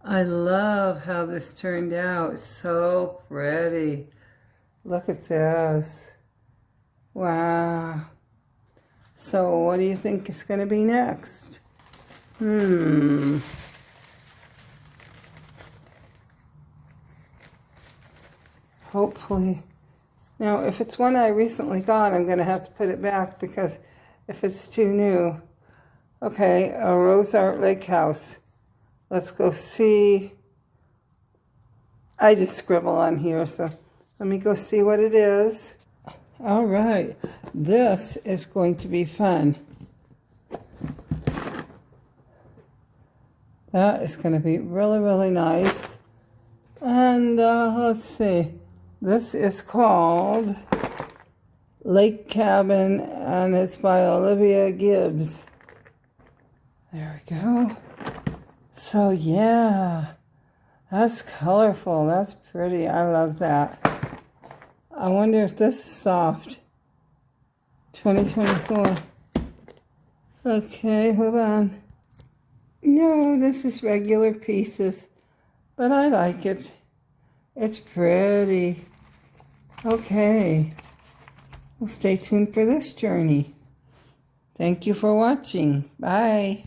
I love how this turned out. It's so pretty. Look at this. Wow. So what do you think is going to be next? Hopefully. Now, if it's one I recently got, I'm going to have to put it back because if it's too new. Okay, a Rose Art Lake House. Let's go see. I just scribble on here, so let me go see what it is. All right, this is going to be fun. That is going to be really, really nice. And let's see. This is called Lake Cabin, and it's by Olivia Gibbs. There we go. So yeah, that's colorful. That's pretty. I love that. I wonder if this is soft. 2024. Okay, hold on. No, this is regular pieces, but I like it. It's pretty. Okay. Well, stay tuned for this journey. Thank you for watching. Bye.